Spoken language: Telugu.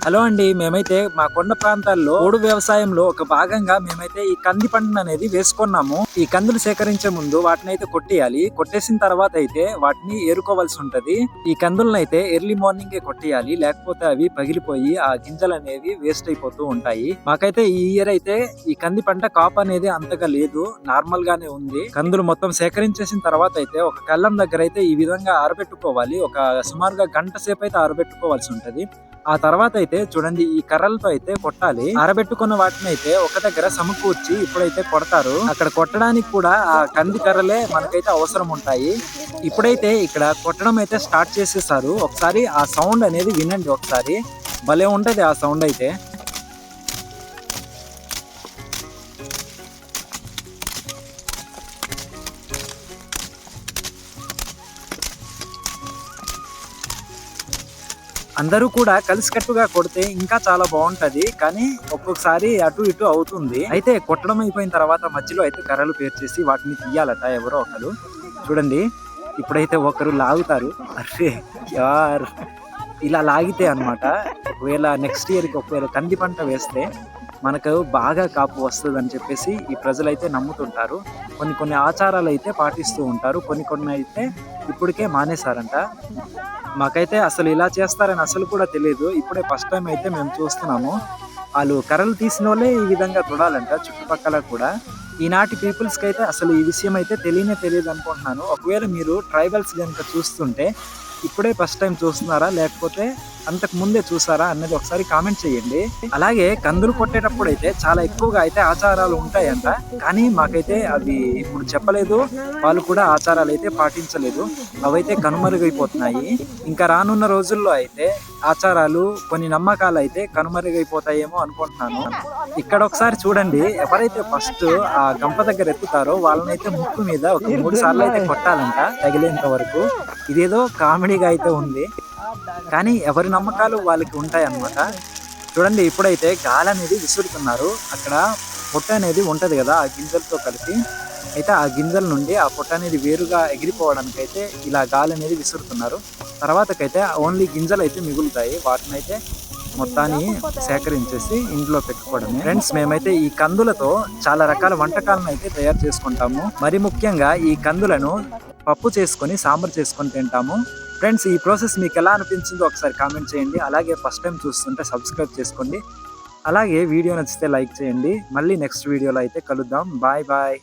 హలో అండి, మేమైతే మా కొండ ప్రాంతాల్లో పోడు వ్యవసాయంలో ఒక భాగంగా మేమైతే ఈ కంది పంటను అనేది వేసుకున్నాము. ఈ కందులు సేకరించే ముందు వాటిని అయితే కొట్టేయాలి. కొట్టేసిన తర్వాత అయితే వాటిని ఏరుకోవాల్సి ఉంటది. ఈ కందులను అయితే ఎర్లీ మార్నింగ్ కొట్టేయాలి, లేకపోతే అవి పగిలిపోయి ఆ గింజలు అనేవి వేస్ట్ అయిపోతూ ఉంటాయి. మాకైతే ఈ ఇయర్ అయితే ఈ కంది పంట కాపు అనేది అంతగా లేదు, నార్మల్ గానే ఉంది. కందులు మొత్తం సేకరించేసిన తర్వాత అయితే ఒక కళ్ళం దగ్గర అయితే ఈ విధంగా ఆరబెట్టుకోవాలి. ఒక సుమారుగా గంట సేపు అయితే ఆరబెట్టుకోవాల్సి ఉంటది. ఆ తర్వాత అయితే చూడండి, ఈ కర్రలతో అయితే కొట్టాలి. ఆరబెట్టుకున్న వాటిని అయితే ఒక దగ్గర సమకూర్చి ఇప్పుడైతే కొడతారు. అక్కడ కొట్టడానికి కూడా ఆ కంది కర్రలే మనకైతే అవసరం ఉంటాయి. ఇప్పుడైతే ఇక్కడ కొట్టడం అయితే స్టార్ట్ చేసేసారు. ఒకసారి ఆ సౌండ్ అనేది వినండి, ఒకసారి భలే ఉంటది ఆ సౌండ్ అయితే. అందరూ కూడా కలిసికట్టుగా కొడితే ఇంకా చాలా బాగుంటది, కానీ ఒక్కొక్కసారి అటు ఇటు అవుతుంది. అయితే కొట్టడం అయిపోయిన తర్వాత మధ్యలో అయితే కర్రలు పేర్చేసి వాటిని తీయాలట ఎవరో ఒకరు. చూడండి, ఇప్పుడైతే ఒకరు లాగుతారు. అరే యార్, ఇలా లాగితే అన్నమాట ఒకవేళ నెక్స్ట్ ఇయర్కి ఒకవేళ కంది పంట వేస్తే మనకు బాగా కాపు వస్తుంది అని చెప్పేసి ఈ ప్రజలైతే నమ్ముతుంటారు. కొన్ని కొన్ని ఆచారాలు అయితే పాటిస్తూ ఉంటారు, కొన్ని కొన్ని అయితే ఇప్పటికే మానేశారంట. మాకైతే అసలు ఇలా చేస్తారని అసలు కూడా తెలియదు. ఇప్పుడే ఫస్ట్ టైం అయితే మేము చూస్తున్నాము. వాళ్ళు కర్రలు తీసిన వాళ్ళే ఈ విధంగా చూడాలంట చుట్టుపక్కల కూడా. ఈనాటి పీపుల్స్కి అయితే అసలు ఈ విషయం అయితే తెలియదు అనుకుంటున్నాను. ఒకవేళ మీరు ట్రైబల్స్ కనుక చూస్తుంటే ఇప్పుడే ఫస్ట్ టైం చూస్తున్నారా, లేకపోతే అంతకు ముందే చూసారా అన్నది ఒకసారి కామెంట్ చేయండి. అలాగే కందులు కొట్టేటప్పుడు అయితే చాలా ఎక్కువగా అయితే ఆచారాలు ఉంటాయంట, కానీ మాకైతే అవి ఇప్పుడు చెప్పలేదు. వాళ్ళు కూడా ఆచారాలు అయితే పాటించలేదు, అవైతే కనుమరుగైపోతున్నాయి. ఇంకా రానున్న రోజుల్లో అయితే ఆచారాలు, కొన్ని నమ్మకాలు అయితే కనుమరుగైపోతాయేమో అనుకుంటున్నాను. ఇక్కడ ఒకసారి చూడండి, ఎవరైతే ఫస్ట్ ఆ గంప దగ్గర ఎత్తుతారో వాళ్ళనైతే ముక్కు మీద ఒక 3 సార్లు అయితే కొట్టాలంట తగిలేంత వరకు. ఇదేదో కామెడీగా అయితే ఉంది, కానీ ఎవరి నమ్మకాలు వాళ్ళకి ఉంటాయి అన్నమాట. చూడండి, ఇప్పుడైతే గాలి అనేది విసురుతున్నారు. అక్కడ పొట్ట అనేది ఉంటది కదా ఆ గింజలతో కలిపి, అయితే ఆ గింజల నుండి ఆ పొట్ట అనేది వేరుగా ఎగిరిపోవడానికి అయితే ఇలా గాలి అనేది విసురుతున్నారు. తర్వాతకైతే ఓన్లీ గింజలు అయితే మిగులుతాయి, వాటిని అయితే మొత్తాన్ని సేకరించేసి ఇంట్లో పెట్టుకోవడమే. ఫ్రెండ్స్, మేమైతే ఈ కందులతో చాలా రకాల వంటకాలను అయితే తయారు చేసుకుంటాము. మరి ముఖ్యంగా ఈ కందులను పప్పు చేసుకొని సాంబార్ చేసుకొని తింటాము. ఫ్రెండ్స్, ఈ ప్రాసెస్ మీకు ఎలా అనిపించిందో ఒకసారి కామెంట్ చేయండి. అలాగే ఫస్ట్ టైం చూస్తుంటే సబ్స్క్రైబ్ చేసుకోండి. అలాగే వీడియో నచ్చితే లైక్ చేయండి. మళ్ళీ నెక్స్ట్ వీడియోలో అయితే కలుద్దాం. Bye bye.